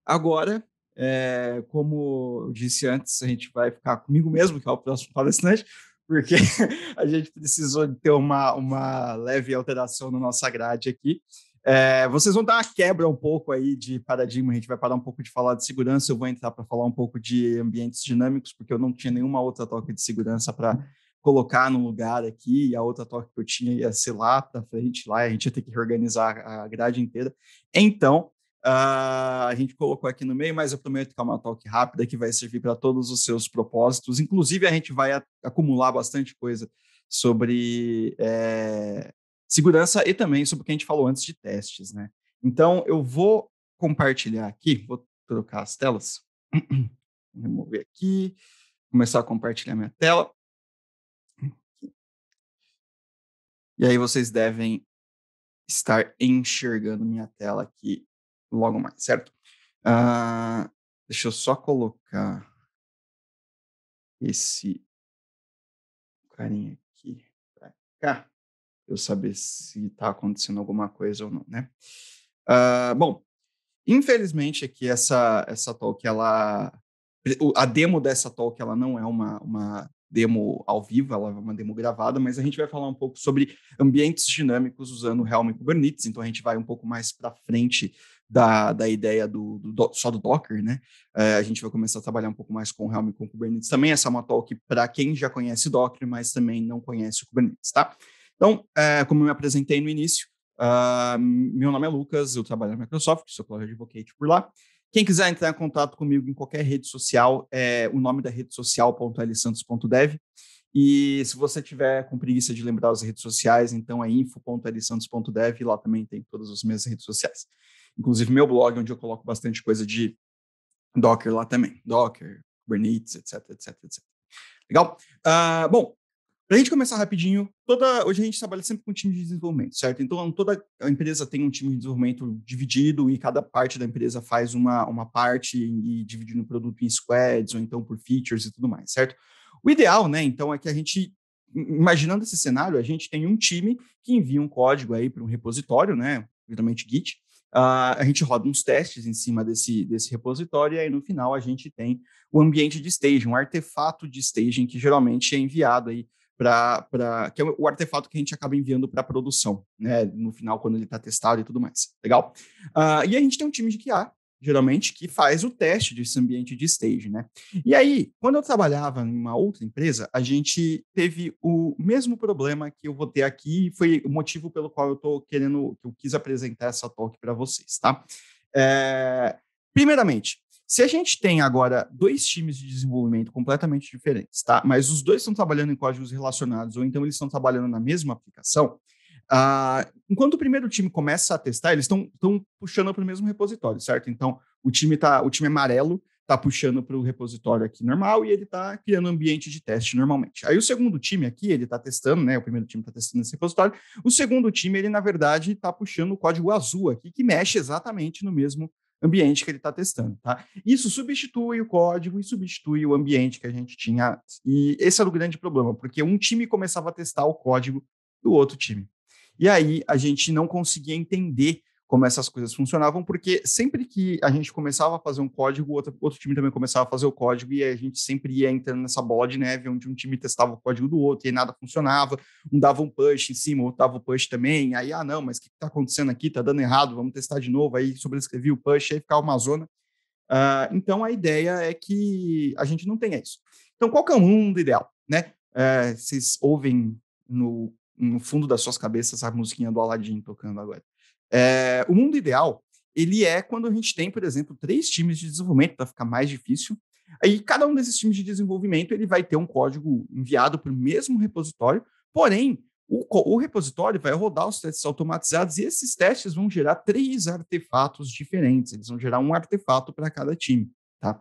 Agora, como eu disse antes, a gente vai ficar comigo mesmo, que é o próximo palestrante, porque a gente precisou de ter uma leve alteração na nossa grade aqui. Vocês vão dar uma quebra um pouco aí de paradigma, a gente vai parar um pouco de falar de segurança, eu vou entrar para falar um pouco de ambientes dinâmicos, porque eu não tinha nenhuma outra toque de segurança para colocar no lugar aqui, e a outra toque que eu tinha ia ser lá para frente, lá a gente ia ter que reorganizar a grade inteira. Então, a gente colocou aqui no meio, mas eu prometo que é uma talk rápida que vai servir para todos os seus propósitos. Inclusive, a gente vai acumular bastante coisa sobre segurança e também sobre o que a gente falou antes de testes, né? Então, eu vou compartilhar aqui, vou trocar as telas, vou remover aqui, começar a compartilhar minha tela. E aí vocês devem estar enxergando minha tela aqui logo mais, certo? Deixa eu só colocar esse carinha aqui pra cá, pra eu saber se tá acontecendo alguma coisa ou não, né? Bom, infelizmente aqui essa talk, a demo dessa talk, ela não é uma demo ao vivo, ela é uma demo gravada, mas a gente vai falar um pouco sobre ambientes dinâmicos usando Helm e Kubernetes, então a gente vai um pouco mais para frente da ideia só do Docker, né? A gente vai começar a trabalhar um pouco mais com Helm e com Kubernetes também. Essa é uma talk para quem já conhece Docker, mas também não conhece o Kubernetes, tá? Então, como eu me apresentei no início, meu nome é Lucas, eu trabalho na Microsoft, sou Cloud Advocate por lá. Quem quiser entrar em contato comigo em qualquer rede social, o nome da rede social .lsantos.dev. E se você tiver com preguiça de lembrar as redes sociais, então é info.lsantos.dev, lá também tem todas as minhas redes sociais. Inclusive meu blog, onde eu coloco bastante coisa de Docker lá também. Docker, Kubernetes, etc, etc, etc. Legal? Bom, para a gente começar rapidinho, hoje a gente trabalha sempre com time de desenvolvimento, certo? Então, toda a empresa tem um time de desenvolvimento dividido e cada parte da empresa faz uma parte e dividindo o produto em squads ou então por features e tudo mais, certo? O ideal, né, então, é que a gente, imaginando esse cenário, a gente tem um time que envia um código aí para um repositório, né, geralmente Git, a gente roda uns testes em cima desse repositório e aí no final a gente tem o ambiente de staging, um artefato de staging que geralmente é enviado aí que é o artefato que a gente acaba enviando para a produção, né? No final, quando ele está testado e tudo mais. Legal? E a gente tem um time de QA, geralmente, que faz o teste desse ambiente de stage, né? E aí, quando eu trabalhava em uma outra empresa, a gente teve o mesmo problema que eu vou ter aqui, foi o motivo pelo qual que eu quis apresentar essa talk para vocês, tá? Primeiramente, se a gente tem agora dois times de desenvolvimento completamente diferentes, tá? Mas os dois estão trabalhando em códigos relacionados, ou então eles estão trabalhando na mesma aplicação, enquanto o primeiro time começa a testar, eles estão puxando para o mesmo repositório, certo? Então, o time amarelo está puxando para o repositório aqui normal e ele está criando um ambiente de teste normalmente. Aí o segundo time aqui, ele está testando, né? O primeiro time está testando esse repositório. O segundo time, ele, na verdade, está puxando o código azul aqui, que mexe exatamente no mesmo ambiente que ele está testando, tá? Isso substitui o código e substitui o ambiente que a gente tinha. E esse era o grande problema, porque um time começava a testar o código do outro time. E aí a gente não conseguia entender como essas coisas funcionavam, porque sempre que a gente começava a fazer um código, outro time também começava a fazer o código, e a gente sempre ia entrando nessa bola de neve, onde um time testava o código do outro, e aí nada funcionava, um dava um push em cima, outro dava o push também, aí, não, mas o que está acontecendo aqui? Está dando errado, vamos testar de novo, aí sobrescrevi o push, aí ficava uma zona. Então, a ideia é que a gente não tenha isso. Então, qual que é o mundo ideal, né? Vocês ouvem no fundo das suas cabeças a musiquinha do Aladdin tocando agora. O mundo ideal, ele é quando a gente tem, por exemplo, 3 times de desenvolvimento, para ficar mais difícil. Aí, cada um desses times de desenvolvimento, ele vai ter um código enviado para o mesmo repositório, porém, o repositório vai rodar os testes automatizados e esses testes vão gerar 3 artefatos diferentes. Eles vão gerar um artefato para cada time, tá?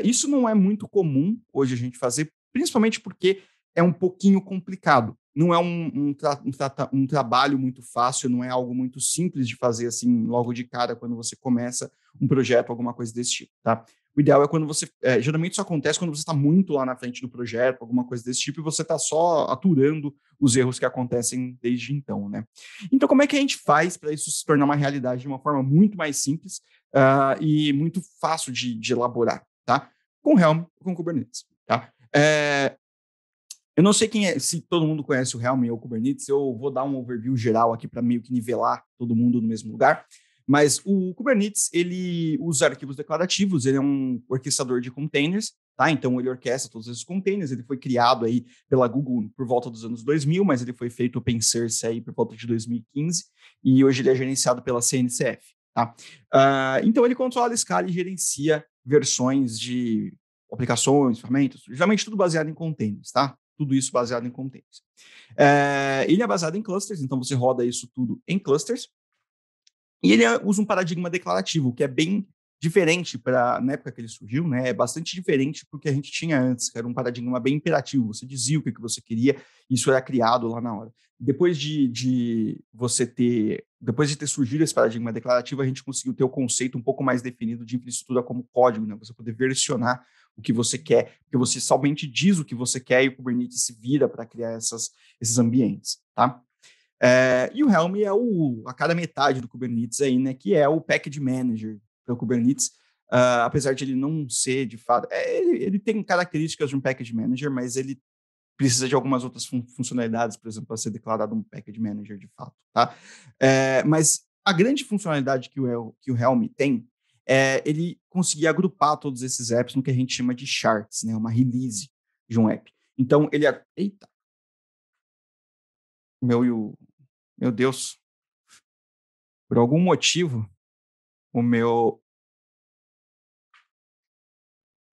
Isso não é muito comum hoje a gente fazer, principalmente porque é um pouquinho complicado. Não é um trabalho muito fácil, não é algo muito simples de fazer assim logo de cara quando você começa um projeto, alguma coisa desse tipo, tá? O ideal é quando você... geralmente isso acontece quando você está muito lá na frente do projeto, alguma coisa desse tipo, e você está só aturando os erros que acontecem desde então, né? Então, como é que a gente faz para isso se tornar uma realidade de uma forma muito mais simples? e muito fácil de elaborar, tá? Com Helm ou com Kubernetes, tá? Eu não sei se todo mundo conhece o Helm ou o Kubernetes, eu vou dar um overview geral aqui para meio que nivelar todo mundo no mesmo lugar. Mas o Kubernetes, ele usa arquivos declarativos, ele é um orquestrador de containers, tá? Então ele orquestra todos esses containers, ele foi criado aí pela Google por volta dos anos 2000, mas ele foi feito open source aí por volta de 2015, e hoje ele é gerenciado pela CNCF, tá? Então ele controla, escala e gerencia versões de aplicações, ferramentas, geralmente tudo baseado em containers, tá? Tudo isso baseado em containers. Ele é baseado em clusters, então você roda isso tudo em clusters. E ele usa um paradigma declarativo, que é bem diferente na época que ele surgiu, né? É bastante diferente do que a gente tinha antes, que era um paradigma bem imperativo. Você dizia o que você queria, e isso era criado lá na hora. Depois de ter surgido esse paradigma declarativo, a gente conseguiu ter o conceito um pouco mais definido de infraestrutura como código, né? Você poder versionar o que você quer, porque você somente diz o que você quer e o Kubernetes se vira para criar esses ambientes, tá? E o Helm é a cada metade do Kubernetes aí, né? Que é o Package Manager para o Kubernetes, apesar de ele não ser de fato. Ele tem características de um Package Manager, mas ele precisa de algumas outras funcionalidades, por exemplo, para ser declarado um Package Manager de fato, tá? Mas a grande funcionalidade que o Helm tem é ele conseguir agrupar todos esses apps no que a gente chama de charts, né? Uma release de um app. Então, Eita! Meu Deus, por algum motivo, o meu,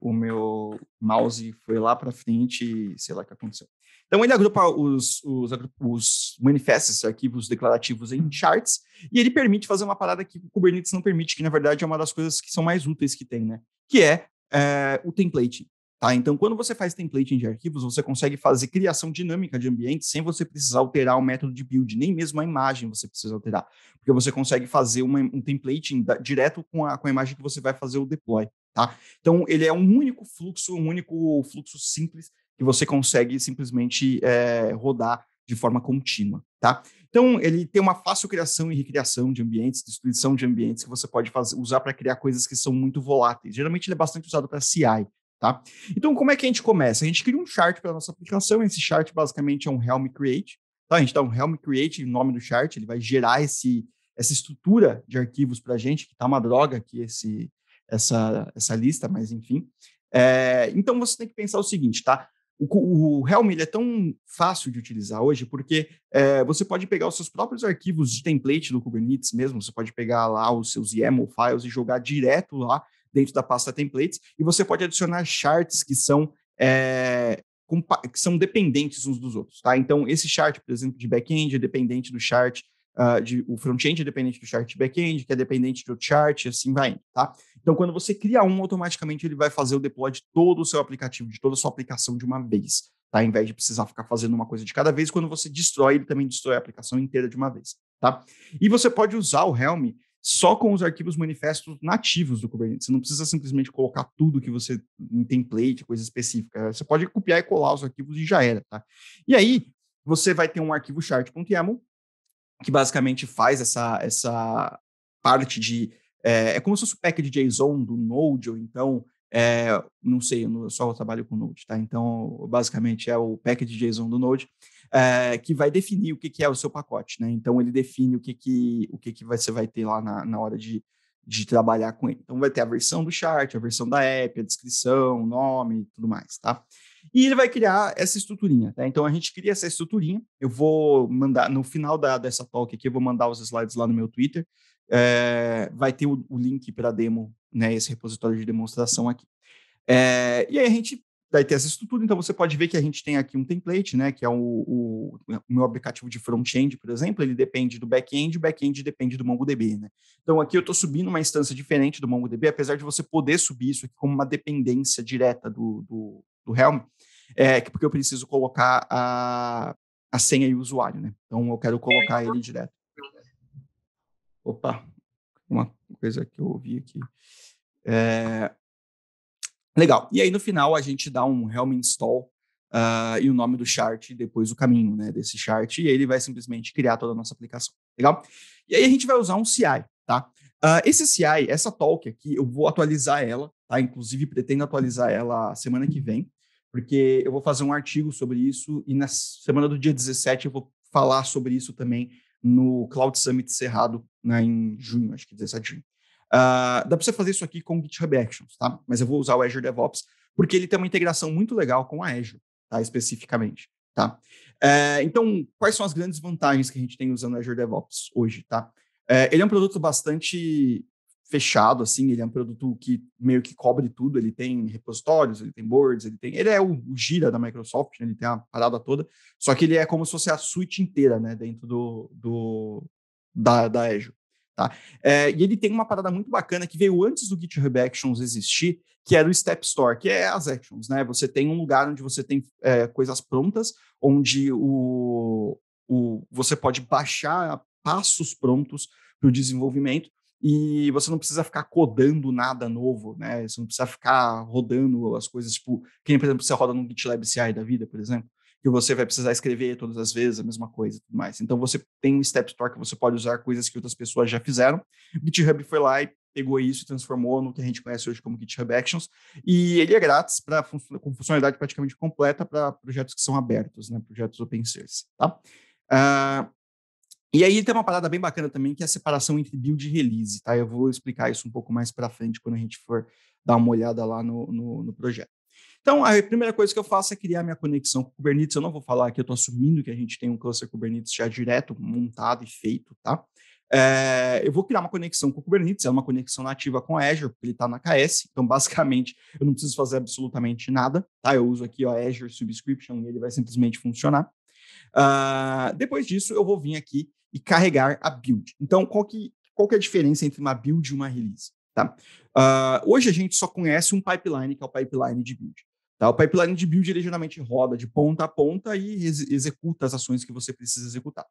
o meu mouse foi lá para frente e sei lá o que aconteceu. Então, ele agrupa os manifestos, arquivos declarativos em charts, e ele permite fazer uma parada que o Kubernetes não permite, que na verdade é uma das coisas que são mais úteis que tem, né? Que é o templating. Tá? Então, quando você faz templating de arquivos, você consegue fazer criação dinâmica de ambientes sem você precisar alterar o método de build, nem mesmo a imagem você precisa alterar, porque você consegue fazer um templating direto com a imagem que você vai fazer o deploy. Tá? Então, ele é um único fluxo simples que você consegue simplesmente rodar de forma contínua. Tá? Então, ele tem uma fácil criação e recriação de ambientes, destruição de ambientes que você pode usar para criar coisas que são muito voláteis. Geralmente, ele é bastante usado para CI. Tá? Então, como é que a gente começa? A gente cria um chart para a nossa aplicação. Esse chart basicamente é um Helm Create. Tá? A gente dá um Helm Create no nome do chart, ele vai gerar essa estrutura de arquivos para a gente, que está uma droga aqui essa lista, mas enfim. Então, você tem que pensar o seguinte, tá? O Helm ele é tão fácil de utilizar hoje porque você pode pegar os seus próprios arquivos de template do Kubernetes mesmo, você pode pegar lá os seus YAML files e jogar direto lá dentro da pasta templates, e você pode adicionar charts que são dependentes uns dos outros, tá? Então, esse chart, por exemplo, de back-end é dependente do chart, o front-end é dependente do chart de back-end, que é dependente do chart, e assim vai, tá? Então, quando você cria automaticamente ele vai fazer o deploy de todo o seu aplicativo, de toda a sua aplicação de uma vez, tá? Ao invés de precisar ficar fazendo uma coisa de cada vez, quando você destrói, ele também destrói a aplicação inteira de uma vez, tá? E você pode usar o Helm só com os arquivos manifestos nativos do Kubernetes. Você não precisa simplesmente colocar tudo que você em template, coisa específica. Você pode copiar e colar os arquivos e já era, tá? E aí, você vai ter um arquivo chart.yaml, que basicamente faz essa parte de... É como se fosse o package JSON do Node, ou então... não sei, eu só trabalho com Node, tá? Então, basicamente, é o package JSON do Node, que vai definir o que é o seu pacote, né? Então, ele define o que você vai ter lá na hora de trabalhar com ele. Então, vai ter a versão do chart, a versão da app, a descrição, o nome e tudo mais, tá? E ele vai criar essa estruturinha, tá? Então, a gente cria essa estruturinha. Eu vou mandar, no final dessa talk aqui, eu vou mandar os slides lá no meu Twitter. Vai ter o link para a demo, né? Esse repositório de demonstração aqui. E aí a gente vai ter essa estrutura, então você pode ver que a gente tem aqui um template, né, que é o meu aplicativo de front-end, por exemplo, ele depende do back-end, o back-end depende do MongoDB, né? Então aqui eu estou subindo uma instância diferente do MongoDB, apesar de você poder subir isso aqui como uma dependência direta do Helm, porque eu preciso colocar a senha e o usuário, né? Então eu quero colocar ele direto. Opa, uma coisa que eu ouvi aqui. Legal. E aí, no final, a gente dá um Helm install e o nome do chart, e depois o caminho, né, desse chart, e ele vai simplesmente criar toda a nossa aplicação. Legal? E aí, a gente vai usar um CI, tá? Esse CI, essa talk aqui, eu vou atualizar ela, tá? Inclusive, pretendo atualizar ela semana que vem, porque eu vou fazer um artigo sobre isso e na semana do dia 17 eu vou falar sobre isso também no Cloud Summit Cerrado, né, em junho, acho que 17 de junho. Dá para você fazer isso aqui com GitHub Actions, tá? Mas eu vou usar o Azure DevOps porque ele tem uma integração muito legal com a Azure, tá? Especificamente, tá? Então, quais são as grandes vantagens que a gente tem usando o Azure DevOps hoje, tá? Ele é um produto bastante fechado, assim, ele é um produto que meio que cobre tudo, ele tem repositórios, ele tem boards, ele é o Gira da Microsoft, né, ele tem a parada toda, só que ele é como se fosse a suite inteira, né, dentro da Azure, tá? E ele tem uma parada muito bacana que veio antes do GitHub Actions existir, que era o Step Store, que é as Actions, né? Você tem um lugar onde você tem coisas prontas, onde você pode baixar passos prontos para o desenvolvimento e você não precisa ficar codando nada novo, né? Você não precisa ficar rodando as coisas, tipo, que nem, por exemplo, você roda no GitLab CI da vida, por exemplo, que você vai precisar escrever todas as vezes a mesma coisa e tudo mais. Então você tem um Step Store que você pode usar coisas que outras pessoas já fizeram. O GitHub foi lá e pegou isso e transformou no que a gente conhece hoje como GitHub Actions, e ele é grátis com funcionalidade praticamente completa para projetos que são abertos, né? Projetos open source, tá? E aí tem uma parada bem bacana também, que é a separação entre build e release, tá? Eu vou explicar isso um pouco mais para frente, quando a gente for dar uma olhada lá no projeto. Então, a primeira coisa que eu faço é criar minha conexão com o Kubernetes. Eu não vou falar aqui, eu estou assumindo que a gente tem um cluster Kubernetes já direto, montado e feito, tá? Eu vou criar uma conexão com o Kubernetes, é uma conexão nativa com a Azure, porque ele está na KS, então basicamente eu não preciso fazer absolutamente nada, tá? Eu uso aqui o Azure Subscription e ele vai simplesmente funcionar. Depois disso, eu vou vir aqui e carregar a build. Então, qual que é a diferença entre uma build e uma release? Tá? Hoje a gente só conhece um pipeline, que é o pipeline de build. Tá? O pipeline de build, ele geralmente roda de ponta a ponta e executa as ações que você precisa executar.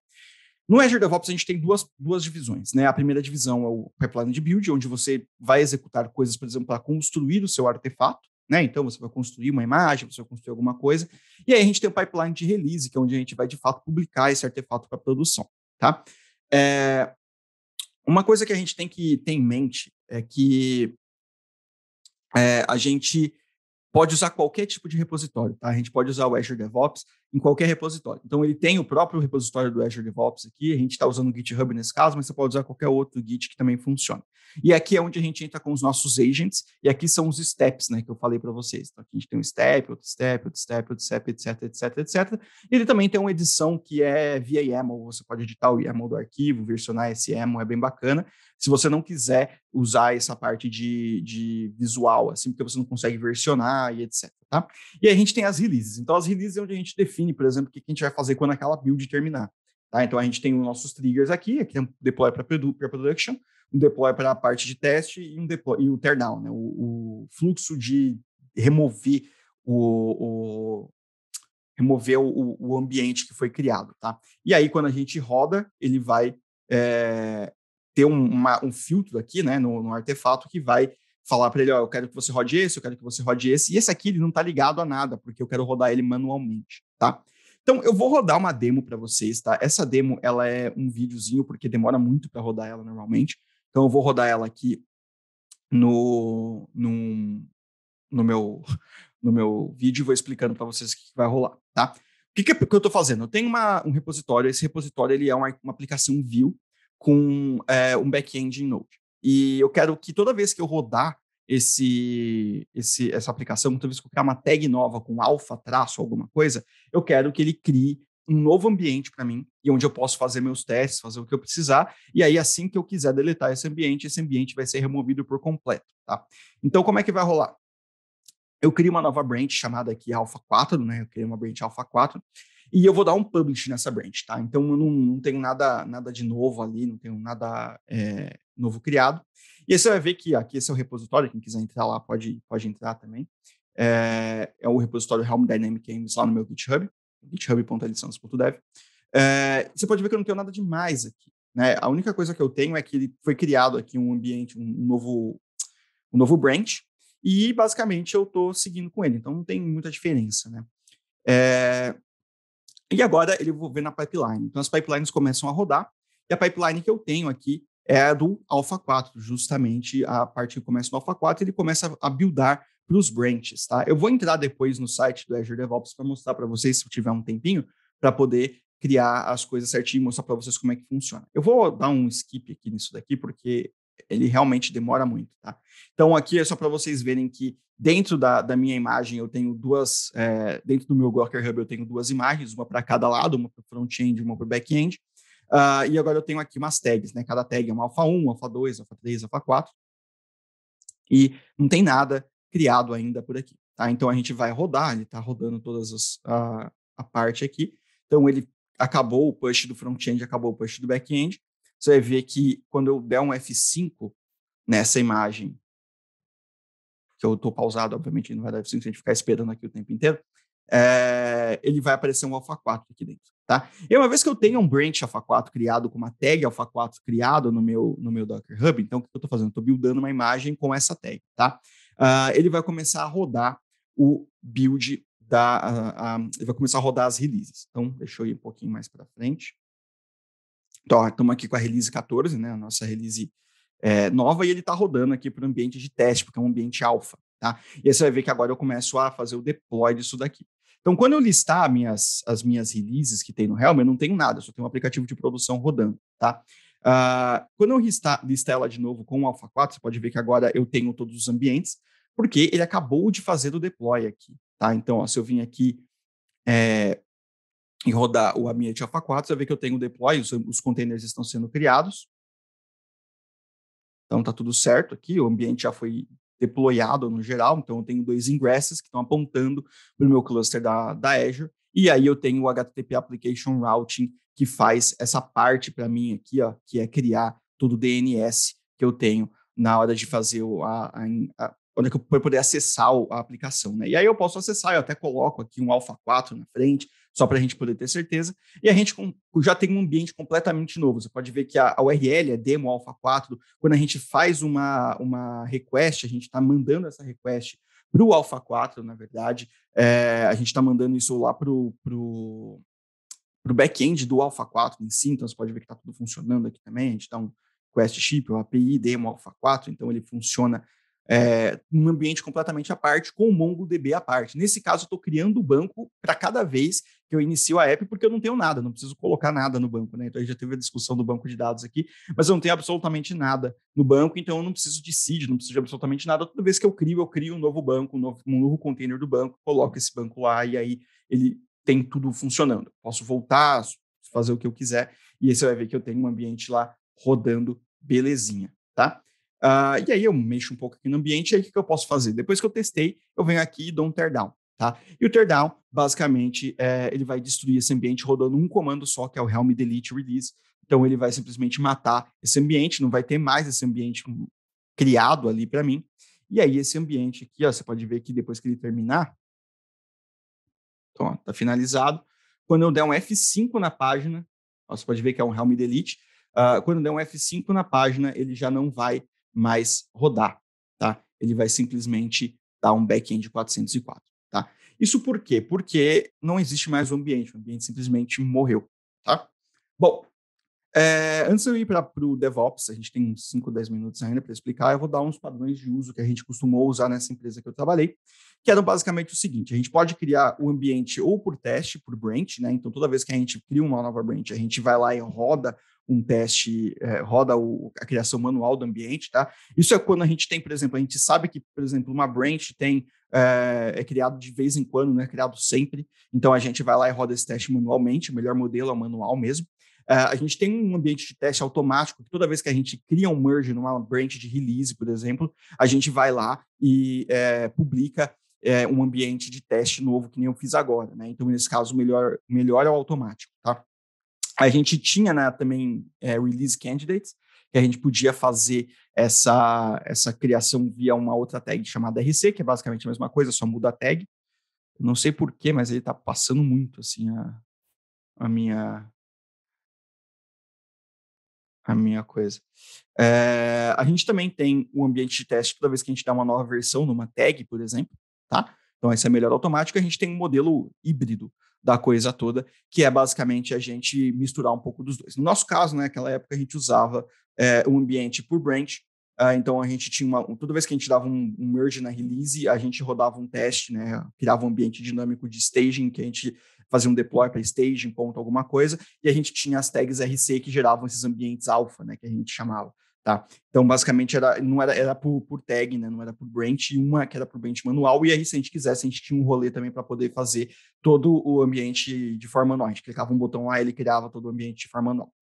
No Azure DevOps, a gente tem duas divisões, né? A primeira divisão é o pipeline de build, onde você vai executar coisas, por exemplo, para construir o seu artefato, né? Então, você vai construir uma imagem, você vai construir alguma coisa. E aí a gente tem o pipeline de release, que é onde a gente vai, de fato, publicar esse artefato para produção, tá? Uma coisa que a gente tem que ter em mente é que a gente pode usar qualquer tipo de repositório, tá? A gente pode usar o Azure DevOps em qualquer repositório. Então, ele tem o próprio repositório do Azure DevOps aqui, a gente está usando o GitHub nesse caso, mas você pode usar qualquer outro Git que também funciona. E aqui é onde a gente entra com os nossos agents, e aqui são os steps, né, que eu falei para vocês. Então, aqui a gente tem um step, outro step, outro step, outro step, etc, etc, etc. E ele também tem uma edição que é via YAML, você pode editar o YAML do arquivo, versionar esse YAML, é bem bacana. Se você não quiser usar essa parte de visual, assim, porque você não consegue versionar e etc, tá? E aí a gente tem as releases. Então, as releases é onde a gente define, por exemplo, o que a gente vai fazer quando aquela build terminar. Tá? Então, a gente tem os nossos triggers aqui é um deploy para production, um deploy para a parte de teste e um deploy, e o teardown, né? O fluxo de remover o ambiente que foi criado, tá? E aí, quando a gente roda, ele vai ter um filtro aqui, né, no artefato que vai falar para ele, ó, eu quero que você rode esse, eu quero que você rode esse, e esse aqui ele não está ligado a nada, porque eu quero rodar ele manualmente, tá? Então, eu vou rodar uma demo para vocês, tá? Essa demo, ela é um videozinho, porque demora muito para rodar ela normalmente. Então, eu vou rodar ela aqui no meu vídeo e vou explicando para vocês o que vai rolar, tá? O que eu estou fazendo? Eu tenho um repositório, esse repositório ele é uma aplicação Vue com um back-end em Node. E eu quero que toda vez que eu rodar essa aplicação, toda vez que eu criar uma tag nova com alfa, traço, alguma coisa, eu quero que ele crie um novo ambiente para mim, e onde eu posso fazer meus testes, fazer o que eu precisar, e aí assim que eu quiser deletar esse ambiente vai ser removido por completo, tá? Então, como é que vai rolar? Eu crio uma nova branch chamada aqui Alpha 4, né? Eu criei uma branch Alpha 4, e eu vou dar um publish nessa branch, tá? Então, eu não tenho nada de novo ali, não tenho nada novo criado. E aí você vai ver que aqui esse é o repositório, quem quiser entrar lá pode entrar também. É o repositório Helm Dynamic Games lá no meu GitHub, github.licença.dev. Você pode ver que eu não tenho nada demais aqui, né? A única coisa que eu tenho é que ele foi criado aqui um ambiente, um novo branch, e basicamente eu estou seguindo com ele, então não tem muita diferença, né? E agora ele vou ver na pipeline. Então as pipelines começam a rodar, e a pipeline que eu tenho aqui é a do Alpha 4, justamente a parte que começa no Alpha 4, ele começa a buildar para os branches, tá? Eu vou entrar depois no site do Azure DevOps para mostrar para vocês, se eu tiver um tempinho, para poder criar as coisas certinho e mostrar para vocês como é que funciona. Eu vou dar um skip aqui nisso daqui, porque ele realmente demora muito, tá? Então, aqui é só para vocês verem que dentro da minha imagem eu tenho duas, dentro do meu Docker Hub eu tenho duas imagens, uma para cada lado, uma para o front-end e uma para o back-end. E agora eu tenho aqui umas tags, né? Cada tag é uma alfa 1, alfa 2, alfa 3, alfa 4. E não tem nada criado ainda por aqui, tá? Então a gente vai rodar, ele está rodando a parte aqui. Então ele acabou o push do front-end, acabou o push do back-end. Você vai ver que quando eu der um F5 nessa imagem, que eu estou pausado, obviamente não vai dar F5 se a gente ficar esperando aqui o tempo inteiro, ele vai aparecer um alfa 4 aqui dentro, tá? E uma vez que eu tenho um branch alfa 4 criado com uma tag alfa 4 criado no meu Docker Hub, então o que eu estou fazendo? Estou buildando uma imagem com essa tag, tá? Ele vai começar a rodar o build ele vai começar a rodar as releases. Então, deixa eu ir um pouquinho mais para frente. Então, estamos aqui com a release 14, né? A nossa release nova, e ele está rodando aqui para o ambiente de teste, porque é um ambiente alfa, tá? E aí você vai ver que agora eu começo a fazer o deploy disso daqui. Então, quando eu listar as minhas releases que tem no Helm, eu não tenho nada, eu só tenho um aplicativo de produção rodando, tá? Quando eu listar ela de novo com o Alpha 4, você pode ver que agora eu tenho todos os ambientes, porque ele acabou de fazer o deploy aqui, tá? Então, ó, se eu vim aqui e rodar o ambiente Alpha 4, você vai ver que eu tenho o deploy, os containers estão sendo criados. Então, está tudo certo aqui, o ambiente já foi deployado no geral, então eu tenho 2 ingressos que estão apontando para o meu cluster da Azure, e aí eu tenho o HTTP Application Routing, que faz essa parte para mim aqui, ó, que é criar todo o DNS que eu tenho na hora de fazer onde eu vou poder acessar a aplicação, né? E aí eu posso acessar, eu até coloco aqui um Alpha 4 na frente, só para a gente poder ter certeza, e a gente já tem um ambiente completamente novo. Você pode ver que a URL é demo Alpha 4. Quando a gente faz uma request, a gente está mandando essa request para o Alpha 4, na verdade. A gente está mandando isso lá para o back-end do Alpha 4 em si, então você pode ver que está tudo funcionando aqui também. A gente dá um request chip, uma API demo Alpha 4, então ele funciona num ambiente completamente à parte, com o MongoDB à parte. Nesse caso, eu estou criando o banco para cada vez que eu inicio a app, porque eu não tenho nada, não preciso colocar nada no banco, né? Então, a gente já teve a discussão do banco de dados aqui, mas eu não tenho absolutamente nada no banco, então eu não preciso de seed, não preciso de absolutamente nada. Toda vez que eu crio um novo banco, um novo container do banco, coloco esse banco lá e aí ele tem tudo funcionando. Posso voltar, fazer o que eu quiser, e aí você vai ver que eu tenho um ambiente lá rodando belezinha, tá? E aí eu mexo um pouco aqui no ambiente, e aí o que eu posso fazer? Depois que eu testei, eu venho aqui e dou um teardown, tá? E o teardown, basicamente, ele vai destruir esse ambiente rodando um comando só, que é o Helm delete release. Então ele vai simplesmente matar esse ambiente, não vai ter mais esse ambiente criado ali para mim. E aí esse ambiente aqui, ó, você pode ver que depois que ele terminar, então, está finalizado. Quando eu der um F5 na página, ó, você pode ver que é um Helm delete. Quando eu der um F5 na página, ele já não vai mais rodar, tá? Ele vai simplesmente dar um back-end 404, tá? Isso por quê? Porque não existe mais o ambiente simplesmente morreu, tá? Bom, antes de eu ir para o DevOps, a gente tem uns 5, 10 minutos ainda para explicar, eu vou dar uns padrões de uso que a gente costumou usar nessa empresa que eu trabalhei, que eram basicamente o seguinte: a gente pode criar o ambiente ou por teste, por branch, né? Então, toda vez que a gente cria uma nova branch, a gente vai lá e roda um teste, roda a criação manual do ambiente, tá? Isso é quando a gente tem, por exemplo, a gente sabe que, por exemplo, uma branch é criado de vez em quando, não é criado sempre, então a gente vai lá e roda esse teste manualmente, o melhor modelo é o manual mesmo. A gente tem um ambiente de teste automático, que toda vez que a gente cria um merge numa branch de release, por exemplo, a gente vai lá e publica um ambiente de teste novo, que nem eu fiz agora, né? Então, nesse caso, o melhor é o automático, tá? A gente tinha, né, também release candidates, que a gente podia fazer essa criação via uma outra tag chamada RC, que é basicamente a mesma coisa, só muda a tag. Não sei porquê, mas ele está passando muito, assim, a minha coisa. A gente também tem um ambiente de teste toda vez que a gente dá uma nova versão numa tag, por exemplo, tá? Então, essa é a melhora automática. A gente tem um modelo híbrido da coisa toda, que é basicamente a gente misturar um pouco dos dois. No nosso caso, né, naquela época, a gente usava um ambiente por branch. Então, a gente tinha toda vez que a gente dava um merge na release, a gente rodava um teste, né, criava um ambiente dinâmico de staging, que a gente fazia um deploy para staging, ponto alguma coisa, e a gente tinha as tags RC que geravam esses ambientes alfa, né, que a gente chamava. Tá? Então, basicamente, era por tag, né? Não era por branch, e uma que era por branch manual, e aí, se a gente quisesse, a gente tinha um rolê também para poder fazer todo o ambiente de forma manual. A gente clicava um botão lá, ele criava todo o ambiente de forma manual.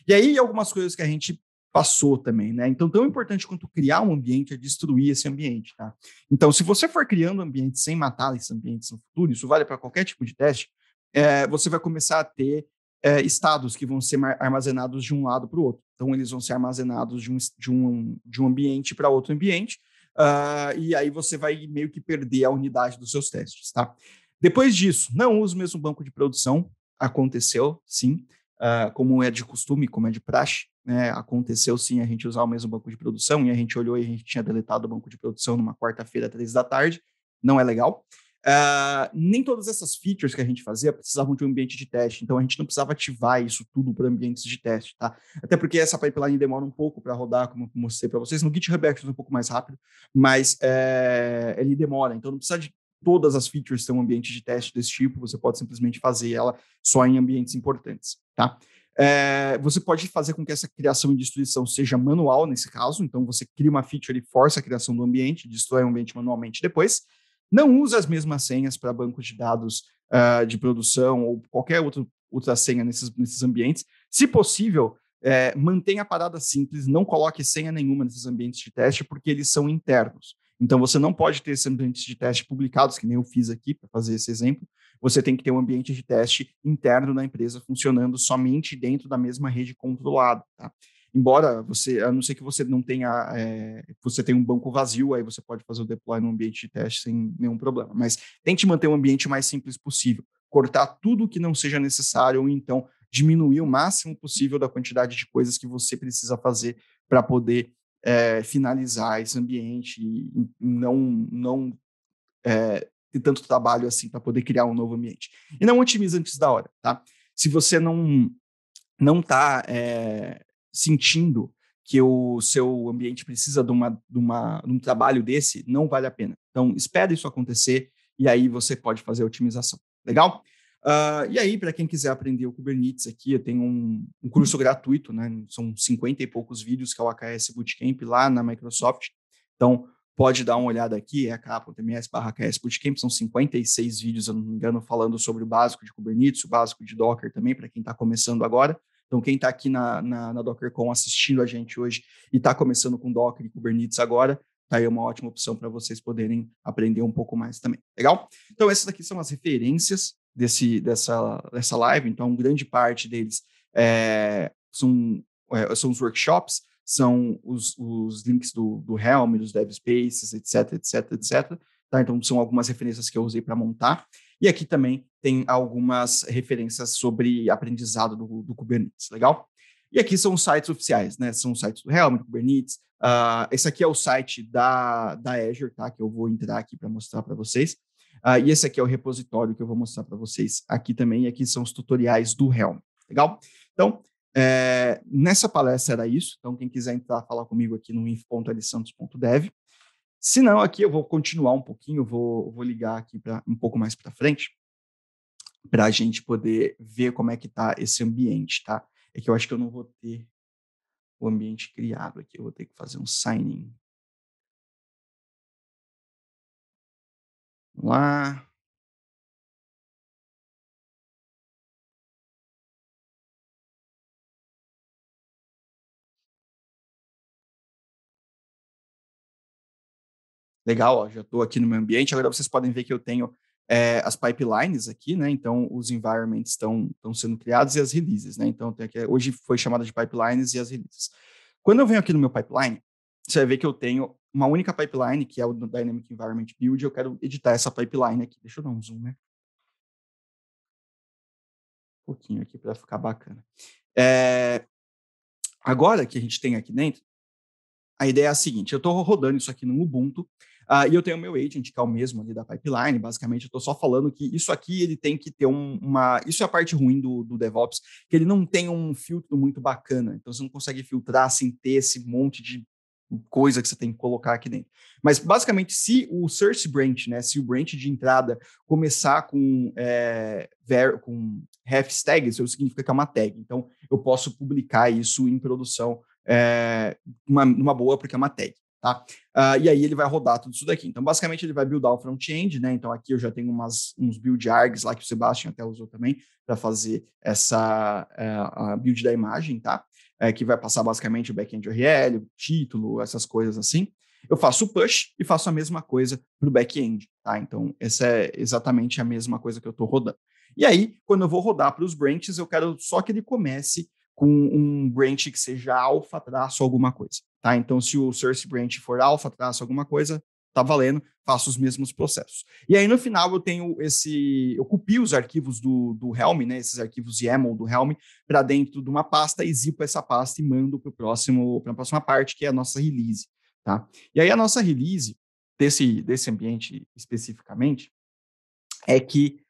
E aí, algumas coisas que a gente passou também, né? Então, tão importante quanto criar um ambiente é destruir esse ambiente, tá? Então, se você for criando ambientes sem matar esses ambientes no futuro, isso vale para qualquer tipo de teste, você vai começar a ter estados que vão ser armazenados de um lado para o outro. Então, eles vão ser armazenados de um ambiente para outro ambiente, e aí você vai meio que perder a unidade dos seus testes, tá? Depois disso, não use o mesmo banco de produção. Aconteceu, sim, como é de costume, como é de praxe, né? Aconteceu, sim, a gente usar o mesmo banco de produção, e a gente olhou e a gente tinha deletado o banco de produção numa quarta-feira, 3 da tarde. Não é legal. Nem todas essas features que a gente fazia precisavam de um ambiente de teste, então a gente não precisava ativar isso tudo para ambientes de teste, tá? Até porque essa pipeline demora um pouco para rodar, como eu mostrei para vocês. No GitHub Actions é um pouco mais rápido, mas ele demora, então não precisa de todas as features ter um ambiente de teste desse tipo, você pode simplesmente fazer ela só em ambientes importantes, tá? Você pode fazer com que essa criação e destruição seja manual nesse caso, então você cria uma feature e força a criação do ambiente, destrói o ambiente manualmente depois. Não usa as mesmas senhas para bancos de dados de produção ou qualquer outra senha nesses ambientes. Se possível, mantenha a parada simples, não coloque senha nenhuma nesses ambientes de teste, porque eles são internos. Então, você não pode ter esses ambientes de teste publicados, que nem eu fiz aqui para fazer esse exemplo. Você tem que ter um ambiente de teste interno na empresa funcionando somente dentro da mesma rede controlada. Tá? Embora você, a não ser que você não tenha, você tem um banco vazio, aí você pode fazer o deploy no ambiente de teste sem nenhum problema. Mas tente manter o ambiente o mais simples possível. Cortar tudo que não seja necessário, ou então diminuir o máximo possível da quantidade de coisas que você precisa fazer para poder finalizar esse ambiente e não ter tanto trabalho assim para poder criar um novo ambiente. E não otimiza antes da hora, tá? Se você não está sentindo que o seu ambiente precisa de um trabalho desse, não vale a pena. Então, espere isso acontecer e aí você pode fazer a otimização. Legal? E aí, para quem quiser aprender o Kubernetes aqui, eu tenho um curso gratuito, né? São 50 e poucos vídeos, que é o AKS Bootcamp lá na Microsoft. Então, pode dar uma olhada aqui, é aka.ms/AKS Bootcamp, são 56 vídeos, se eu não me engano, falando sobre o básico de Kubernetes, o básico de Docker também, para quem está começando agora. Então, quem está aqui na DockerCon assistindo a gente hoje e está começando com Docker e Kubernetes agora, tá aí uma ótima opção para vocês poderem aprender um pouco mais também. Legal? Então, essas aqui são as referências dessa live. Então, grande parte deles são os workshops, são os links do Helm, dos DevSpaces, etc, etc, etc. Tá? Então, são algumas referências que eu usei para montar. E aqui também tem algumas referências sobre aprendizado do Kubernetes, legal? E aqui são os sites oficiais, né? São os sites do Helm, do Kubernetes. Esse aqui é o site da Azure, tá? Que eu vou entrar aqui para mostrar para vocês. E esse aqui é o repositório que eu vou mostrar para vocês aqui também. E aqui são os tutoriais do Helm, legal? Então, nessa palestra era isso. Então, quem quiser entrar, falar comigo aqui no info.lsantos.dev. Se não, aqui eu vou continuar um pouquinho, vou ligar aqui para um pouco mais para frente, para a gente poder ver como é que está esse ambiente, tá? É que eu acho que eu não vou ter o ambiente criado aqui, eu vou ter que fazer um sign-in. Vamos lá. Legal, ó, já estou aqui no meu ambiente. Agora vocês podem ver que eu tenho as pipelines aqui, né? Então, os environments estão sendo criados e as releases, né? Então, hoje foi chamada de pipelines e as releases. Quando eu venho aqui no meu pipeline, você vai ver que eu tenho uma única pipeline, que é o Dynamic Environment Build. Eu quero editar essa pipeline aqui. Deixa eu dar um zoom, né? Um pouquinho aqui para ficar bacana. Agora que a gente tem aqui dentro, a ideia é a seguinte, eu estou rodando isso aqui no Ubuntu, e eu tenho o meu agent, que é o mesmo ali da pipeline, basicamente eu estou só falando que isso aqui ele tem que ter isso é a parte ruim do DevOps, que ele não tem um filtro muito bacana, então você não consegue filtrar sem ter esse monte de coisa que você tem que colocar aqui dentro. Mas, basicamente, se o source branch, né, se o branch de entrada começar com ref tags, isso significa que é uma tag. Então, eu posso publicar isso em produção numa boa, porque é uma tag. Tá? E aí ele vai rodar tudo isso daqui. Então, basicamente, ele vai buildar o front-end, né? Então, aqui eu já tenho uns build args lá que o Sebastian até usou também para fazer a build da imagem, tá? Que vai passar basicamente o back-end URL, o título, essas coisas assim. Eu faço o push e faço a mesma coisa para o back-end, tá? Então, essa é exatamente a mesma coisa que eu estou rodando. E aí, quando eu vou rodar para os branches, eu quero só que ele comece com um branch que seja alfa traço alguma coisa, tá? Então, se o source branch for alfa traço alguma coisa, tá valendo, faço os mesmos processos. E aí, no final, eu tenho eu copio os arquivos do Helm, né? Esses arquivos YAML do Helm, para dentro de uma pasta, e zipo essa pasta e mando para a próxima parte, que é a nossa release, tá? E aí, a nossa release desse ambiente especificamente é que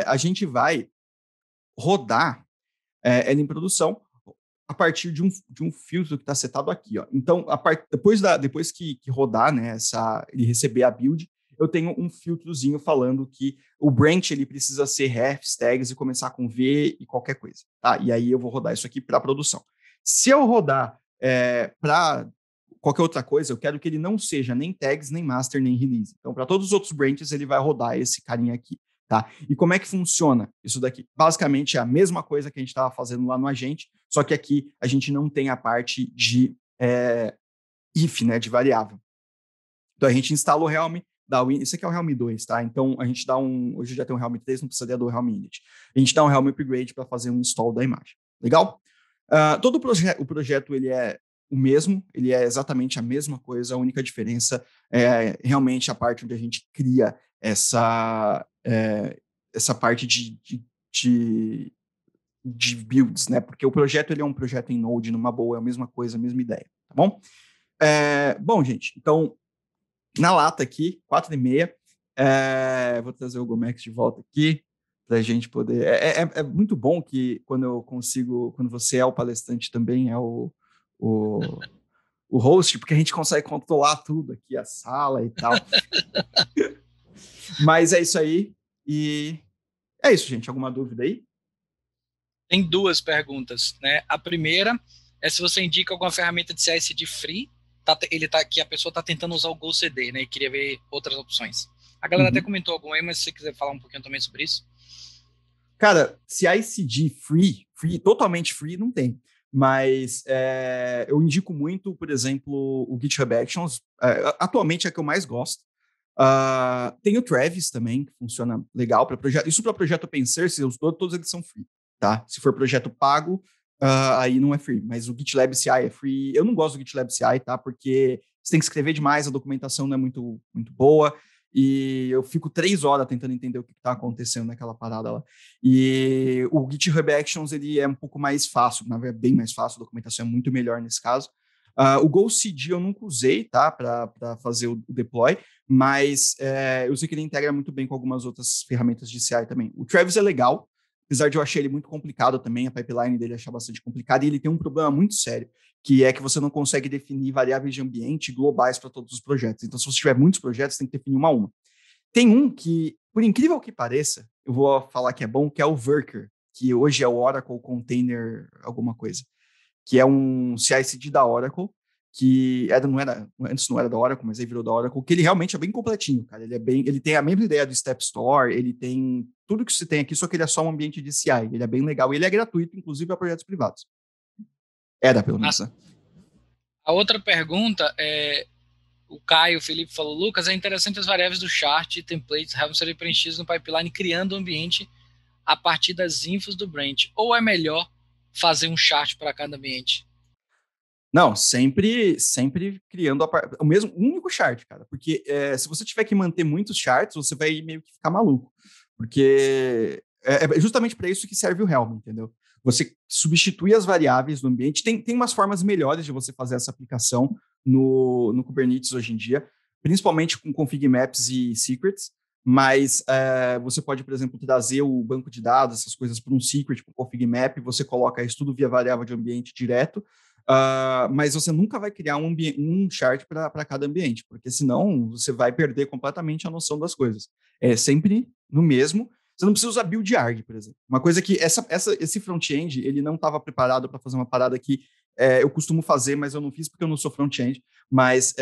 a gente vai rodar ela em produção a partir de um filtro que está setado aqui. Ó. Então, depois que rodar, né, ele receber a build, eu tenho um filtrozinho falando que o branch ele precisa ser refs, tags e começar com V e qualquer coisa. Tá? E aí eu vou rodar isso aqui para produção. Se eu rodar para qualquer outra coisa, eu quero que ele não seja nem tags, nem master, nem release. Então, para todos os outros branches, ele vai rodar esse carinha aqui. Tá? E como é que funciona isso daqui? Basicamente é a mesma coisa que a gente estava fazendo lá no agente, só que aqui a gente não tem a parte de if, né, de variável. Então a gente instala o Helm, isso aqui é o Helm 2, tá? Então a gente dá hoje já tem o Helm 3, não precisaria do Helm Init. A gente dá um Helm Upgrade para fazer um install da imagem. Legal? Todo o projeto ele é o mesmo, ele é exatamente a mesma coisa, a única diferença é realmente a parte onde a gente cria essa parte de builds, né? Porque o projeto ele é um projeto em Node, numa boa, é a mesma coisa, a mesma ideia, tá bom? Bom, gente, então, na lata aqui, 4h30, vou trazer o Gomex de volta aqui, para a gente poder... É muito bom que quando você é o palestrante também, é o host, porque a gente consegue controlar tudo aqui, a sala e tal. Mas é isso aí, e é isso, gente. Alguma dúvida aí? Tem duas perguntas, né? A primeira é se você indica alguma ferramenta de CI/CD free, que a pessoa está tentando usar o GoCD, né? E queria ver outras opções. A galera até comentou alguma aí, mas se você quiser falar um pouquinho também sobre isso. Cara, CI/CD free, totalmente free, não tem. Mas eu indico muito, por exemplo, o GitHub Actions. Atualmente é a que eu mais gosto. Tem o Travis também, que funciona legal para projeto. Isso para projeto open source, todos eles são free, tá? Se for projeto pago, aí não é free. Mas o GitLab CI é free. Eu não gosto do GitLab CI, tá? Porque você tem que escrever demais, a documentação não é muito, muito boa. E eu fico 3 horas tentando entender o que está acontecendo naquela parada lá. E o GitHub Actions ele é um pouco mais fácil, na verdade, é bem mais fácil, a documentação é muito melhor nesse caso. O GoCD eu nunca usei, tá, para fazer o deploy, mas eu sei que ele integra muito bem com algumas outras ferramentas de CI também. O Travis é legal, apesar de eu achar ele muito complicado também, a pipeline dele eu achar bastante complicada, e ele tem um problema muito sério, que é que você não consegue definir variáveis de ambiente globais para todos os projetos. Então, se você tiver muitos projetos, tem que definir uma a uma. Tem um que, por incrível que pareça, eu vou falar que é bom, que é o Worker, que hoje é o Oracle Container alguma coisa, que é um CI/CD da Oracle, que antes não era da Oracle, mas aí virou da Oracle, que ele realmente é bem completinho, cara. Ele tem a mesma ideia do Step Store, ele tem tudo que se tem aqui, só que ele é só um ambiente de CI. Ele é bem legal e ele é gratuito, inclusive para projetos privados. Era, pelo menos, né? A outra pergunta é: o Caio, o Felipe falou, Lucas, é interessante as variáveis do chart e templates devem ser preenchidas no pipeline, criando um ambiente a partir das infos do branch. Ou é melhor fazer um chart para cada ambiente? Não, sempre criando o mesmo único chart, cara. Porque se você tiver que manter muitos charts, você vai meio que ficar maluco. Porque é justamente para isso que serve o Helm, entendeu? Você substitui as variáveis do ambiente. Tem umas formas melhores de você fazer essa aplicação no Kubernetes hoje em dia, principalmente com config maps e secrets, mas você pode, por exemplo, trazer o banco de dados, essas coisas, para um secret, para um config map, você coloca isso tudo via variável de ambiente direto, mas você nunca vai criar um chart para cada ambiente, porque senão você vai perder completamente a noção das coisas. É sempre no mesmo. Você não precisa usar build arg, por exemplo. Uma coisa que esse front-end, ele não estava preparado para fazer uma parada que eu costumo fazer, mas eu não fiz porque eu não sou front-end. Mas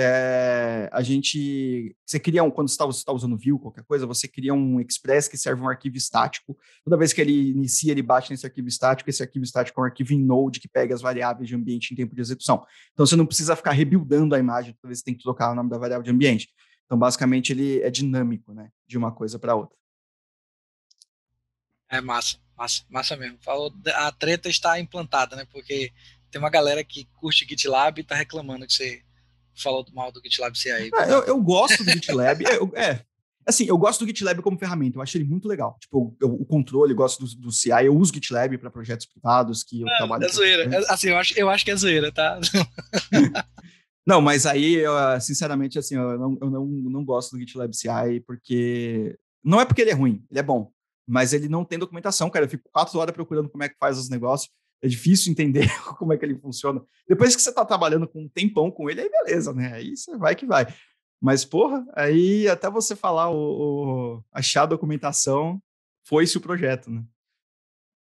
você cria quando você está usando Vue, qualquer coisa, você cria um express que serve um arquivo estático. Toda vez que ele inicia, ele bate nesse arquivo estático. Esse arquivo estático é um arquivo em Node que pega as variáveis de ambiente em tempo de execução. Então você não precisa ficar rebuildando a imagem toda vez que você tem que trocar o nome da variável de ambiente. Então, basicamente, ele é dinâmico, né, de uma coisa para outra. É massa mesmo. Falou, a treta está implantada, né? Porque tem uma galera que curte GitLab e tá reclamando que você falou mal do GitLab CI. Eu gosto do GitLab. Assim, eu gosto do GitLab como ferramenta. Eu acho ele muito legal. Tipo, o controle, eu gosto do CI. Eu uso GitLab para projetos privados que eu trabalho. É zoeira. Assim, eu acho que é zoeira, tá? Não, mas aí, sinceramente, assim, eu não gosto do GitLab CI porque... Não é porque ele é ruim, ele é bom. Mas ele não tem documentação, cara. Eu fico 4 horas procurando como é que faz os negócios. É difícil entender como é que ele funciona. Depois que você tá trabalhando com um tempão com ele, aí beleza, né? Aí você vai que vai. Mas, porra, aí até você falar achar a documentação, foi-se o projeto, né?